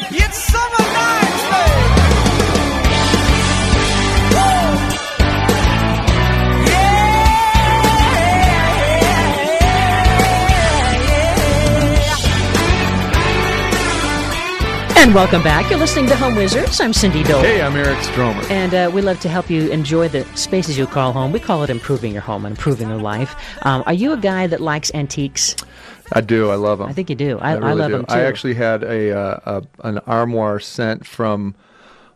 It's summer nights, baby. And welcome back. You're listening to Home Wizards. I'm Cindy Dole. Hey, I'm Eric Stromer. And we love to help you enjoy the spaces you call home. We call it improving your home and improving your life. Are you a guy that likes antiques? I do. I love them. I think you do. I really love do. them, too. I actually had an armoire sent from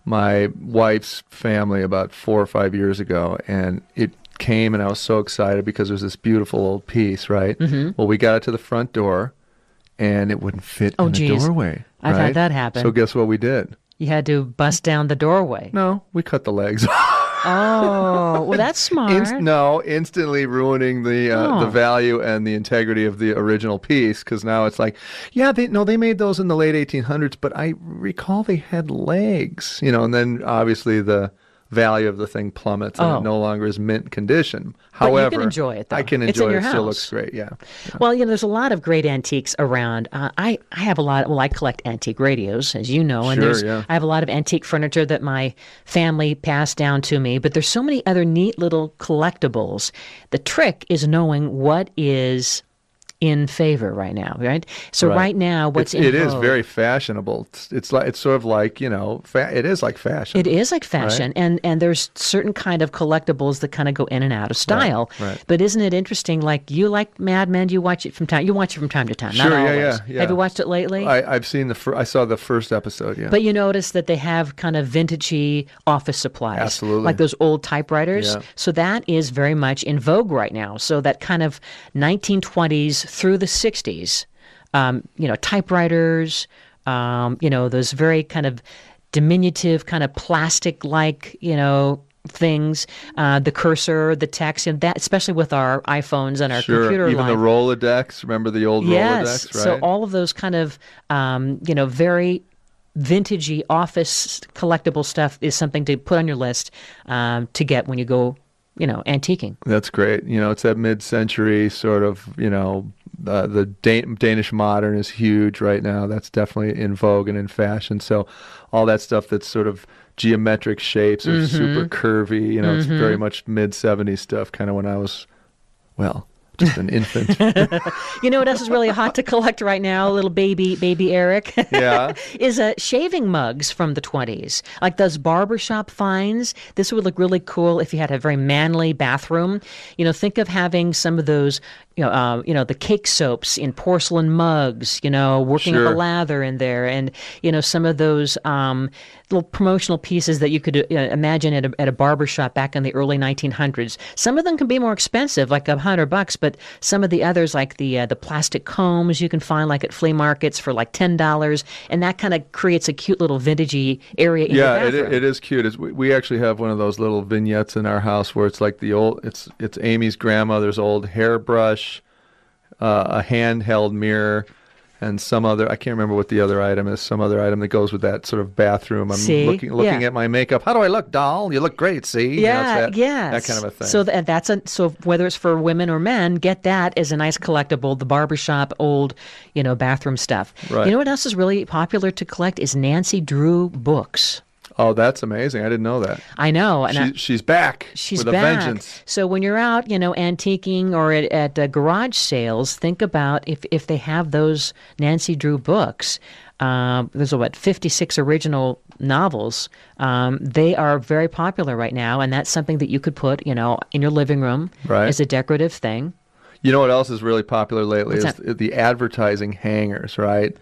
my wife's family about 4 or 5 years ago, and it came, and I was so excited because it was this beautiful old piece, right? Mm-hmm. Well, we got it to the front door, and it wouldn't fit in the doorway. I've had that happen. So guess what we did? You had to bust down the doorway. No, we cut the legs off. Oh, well, that's smart. Instantly ruining the value and the integrity of the original piece, because now it's like, yeah, they made those in the late 1800s, but I recall they had legs, and then obviously the value of the thing plummets and it no longer is mint condition. However, you can enjoy it, though. I can It's in enjoy your it. It house. still looks great, yeah. Well, there's a lot of great antiques around. I have a lot. Well, I collect antique radios, as you know, and I have a lot of antique furniture that my family passed down to me. But there's so many other neat little collectibles. The trick is knowing what is in favor right now, right? So right now, what's in vogue? It is very fashionable. It's sort of like, it is like fashion. It is like fashion, right? and there's certain kind of collectibles that kind of go in and out of style. Right. But isn't it interesting? Like, you like Mad Men? You watch it from time to time. Sure, not always. Yeah. Have you watched it lately? I've seen I saw the first episode. Yeah. But you notice that they have kind of vintagey office supplies. Absolutely. Like those old typewriters. Yeah. So that is very much in vogue right now. So that kind of 1920s through the 60s, typewriters, those very kind of diminutive, kind of plastic-like, things, the cursor, the text, and that, especially with our iPhones and our computer even line. the Rolodex. Remember the old Yes. Rolodex, right? So all of those kind of, very vintagey office collectible stuff is something to put on your list to get when you go, antiquing. That's great. It's that mid-century sort of, the Danish modern is huge right now. That's definitely in vogue and in fashion. So all that stuff that's sort of geometric shapes or super curvy, it's very much mid-70s stuff, kind of when I was, just an infant. You know what else is really hot to collect right now, little baby Eric? Yeah. Is shaving mugs from the 20s. Like those barbershop finds. This would look really cool if you had a very manly bathroom. Think of having some of those, the cake soaps in porcelain mugs, working up a lather in there. And, some of those little promotional pieces that you could imagine at a barbershop back in the early 1900s. Some of them can be more expensive, like $100, but some of the others, like the plastic combs, you can find like at flea markets for like $10, and that kind of creates a cute little vintagey area in your bathroom. Yeah, it is cute. We actually have one of those little vignettes in our house where it's like it's Amy's grandmother's old hairbrush, a handheld mirror, and some other, I can't remember what the other item is, some other item that goes with that sort of bathroom. I'm looking at my makeup. How do I look, doll? You look great, see? Yeah, that kind of a thing. So whether it's for women or men, get that as a nice collectible, the barbershop old, bathroom stuff. Right. You know what else is really popular to collect is Nancy Drew books. Oh, that's amazing. I didn't know that. I know. And she's back with a vengeance. So when you're out, antiquing or at garage sales, think about if they have those Nancy Drew books. There's 56 original novels. They are very popular right now, and that's something that you could put, in your living room as a decorative thing. You know what else is really popular lately What's is the advertising hangers, right?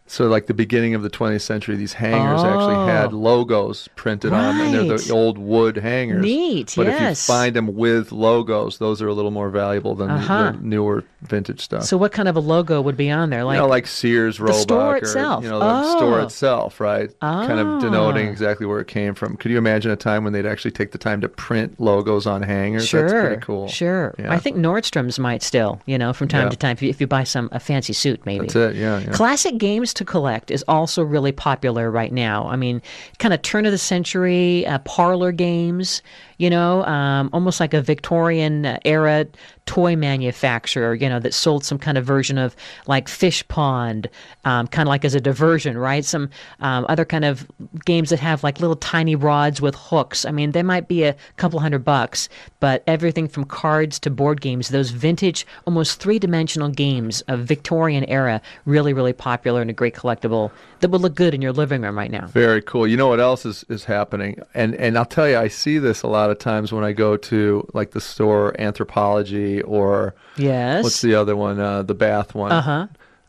So like the beginning of the 20th century, these hangers actually had logos printed on them, and they're the old wood hangers. Neat, but yes. if you find them with logos, those are a little more valuable than the newer vintage stuff. So what kind of a logo would be on there? Like Sears, Roebuck, store itself. The store itself, right? Kind of denoting exactly where it came from. Could you imagine a time when they'd actually take the time to print logos on hangers? Sure, that's pretty cool. Sure. Yeah. I think Nordstrom's might still, from time to time, if you buy a fancy suit, maybe. That's it, yeah. Classic games to collect is also really popular right now. I mean, kind of turn of the century parlor games, almost like a Victorian era toy manufacturer, that sold some kind of version of like Fish Pond, kind of like as a diversion, right? Some other kind of games that have like little tiny rods with hooks. I mean, they might be a couple $100, but everything from cards to board games, those vintage, almost three-dimensional games of Victorian era, really, really popular and a great collectible that would look good in your living room right now. Very cool. You know what else is happening? And I'll tell you, I see this a lot of times when I go to like the store Anthropology or what's the other one? The bath one.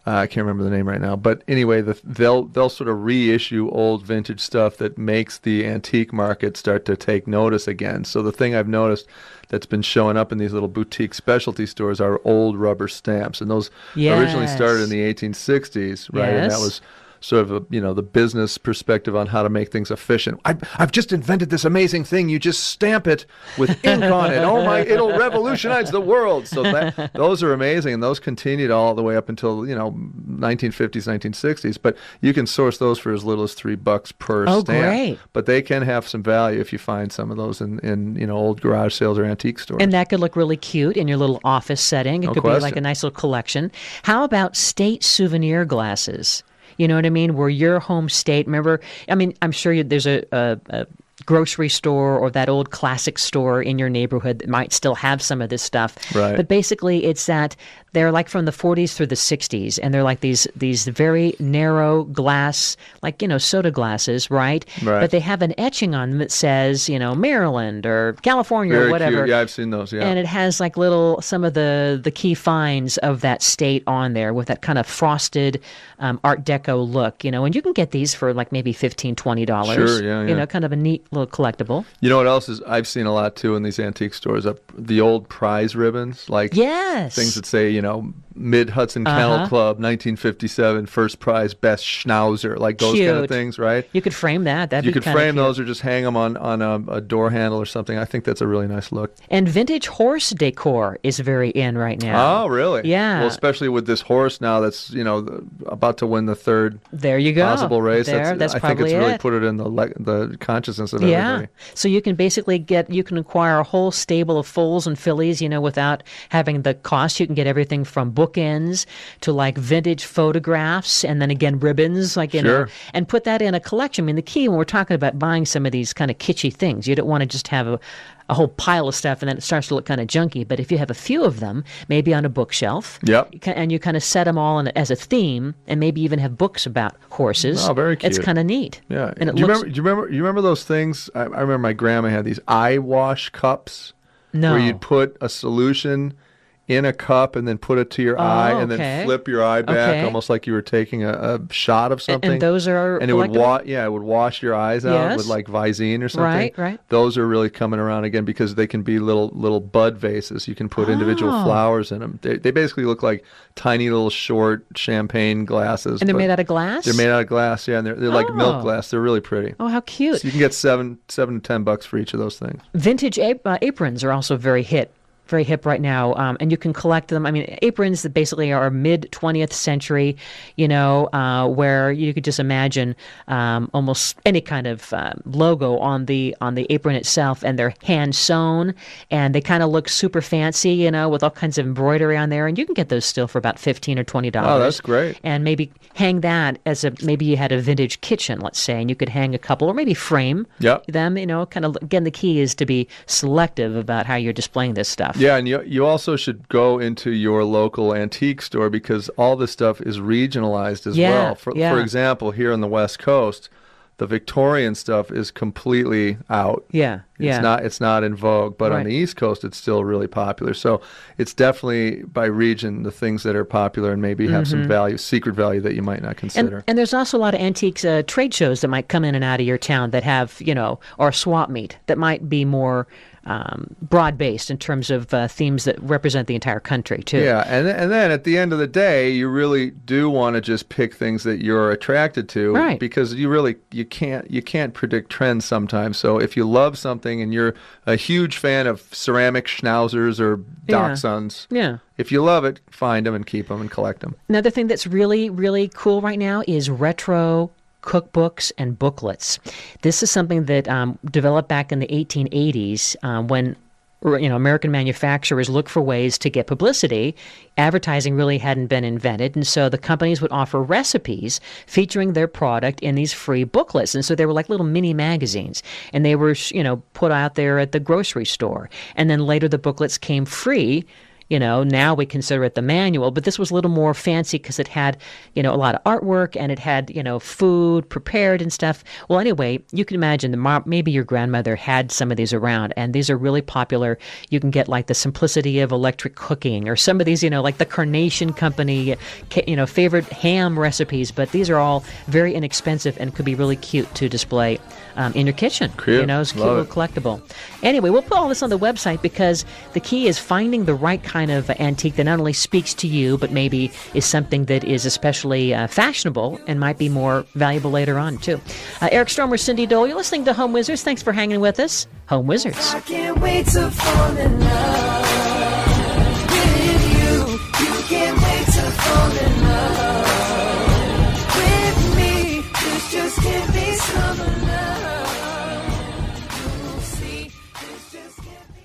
I can't remember the name right now, but anyway, they'll sort of reissue old vintage stuff that makes the antique market start to take notice again. So the thing I've noticed that's been showing up in these little boutique specialty stores are old rubber stamps, and those originally started in the 1860s, right? And that was sort of the business perspective on how to make things efficient. I've just invented this amazing thing. You just stamp it with ink on it. Oh my! It'll revolutionize the world. So those are amazing, and those continued all the way up until 1950s, 1960s. But you can source those for as little as $3 per stamp. Great! But they can have some value if you find some of those in old garage sales or antique stores. And that could look really cute in your little office setting. It could be like a nice little collection. How about state souvenir glasses? You know what I mean? Where your home state, remember, I mean, I'm sure there's a grocery store or that old classic store in your neighborhood that might still have some of this stuff. Right. But basically, it's that they're like from the 40s through the 60s, and they're like these very narrow glass, like, soda glasses, right? But they have an etching on them that says, Maryland or California Very or whatever. Cute. Yeah, I've seen those, yeah. And it has like some of the key finds of that state on there with that kind of frosted Art Deco look, and you can get these for like maybe $15, $20. Sure, yeah. Kind of a neat little collectible. You know what else is I've seen a lot too in these antique stores? The old prize ribbons, like things that say, Mid Hudson Kennel Club, 1957, first prize, best schnauzer, like those kind of things, right? You could frame that. You could frame those or just hang them on a door handle or something. I think that's a really nice look. And vintage horse decor is very in right now. Oh, really? Yeah. Well, especially with this horse now that's, about to win the third possible race. That's I think it's really put it in the consciousness of everybody. So you can basically acquire a whole stable of foals and fillies, without having the cost. You can get everything from bookends to like vintage photographs and then again ribbons, like, and put that in a collection. I mean, the key when we're talking about buying some of these kind of kitschy things, you don't want to just have a whole pile of stuff and then it starts to look kind of junky. But if you have a few of them, maybe on a bookshelf, and you kind of set them all as a theme, and maybe even have books about horses. Oh, very cute. It's kind of neat. Yeah. And you remember those things? I remember my grandma had these eye wash cups. No. Where you'd put a solution in a cup and then put it to your eye and then flip your eye back, almost like you were taking a shot of something. And those are it would wash your eyes out with like Visine or something. Right. Those are really coming around again because they can be little bud vases. You can put individual flowers in them. They basically look like tiny little short champagne glasses. And they're made out of glass? They're made out of glass, yeah, and they're like milk glass. They're really pretty. Oh, how cute. So you can get $7 to $10 for each of those things. Vintage aprons are also very hip right now, and you can collect them. I mean, aprons that basically are mid-20th century, where you could just imagine almost any kind of logo on the apron itself, and they're hand-sewn, and they kind of look super fancy, with all kinds of embroidery on there, and you can get those still for about $15 or $20. Oh, that's great. And maybe hang that maybe you had a vintage kitchen, let's say, and you could hang a couple, or maybe frame them, kind of, again, the key is to be selective about how you're displaying this stuff. Yeah, and you also should go into your local antique store because all this stuff is regionalized as well. For example, here on the West Coast, the Victorian stuff is completely out. It's not in vogue, but on the East Coast it's still really popular. So it's definitely by region the things that are popular and maybe have some value, secret value that you might not consider. And there's also a lot of antiques trade shows that might come in and out of your town that have, or swap meet that might be more broad-based in terms of themes that represent the entire country, too. Yeah, and then at the end of the day, you really do want to just pick things that you're attracted to, because you can't predict trends sometimes. So if you love something something and you're a huge fan of ceramic schnauzers or dachshunds, if you love it, find them and keep them and collect them. Another thing that's really, really cool right now is retro cookbooks and booklets. This is something that developed back in the 1880s when American manufacturers looked for ways to get publicity. Advertising really hadn't been invented, and so the companies would offer recipes featuring their product in these free booklets. And so they were like little mini magazines, and they were, put out there at the grocery store. And then later the booklets came free. Now we consider it the manual, but this was a little more fancy because it had, a lot of artwork and it had, food prepared and stuff. Well, anyway, you can imagine maybe your grandmother had some of these around, and these are really popular. You can get like the Simplicity of Electric Cooking or some of these, like the Carnation Company, favorite ham recipes, but these are all very inexpensive and could be really cute to display in your kitchen. Cute. It's a cute little collectible. Anyway, we'll put all this on the website because the key is finding the right kind of antique that not only speaks to you, but maybe is something that is especially fashionable and might be more valuable later on, too. Eric Stromer, Cindy Dole, you're listening to Home Wizards. Thanks for hanging with us. Home Wizards. I can't wait to fall in love with you. You can't wait to fall in love with me. This just can't be summer love.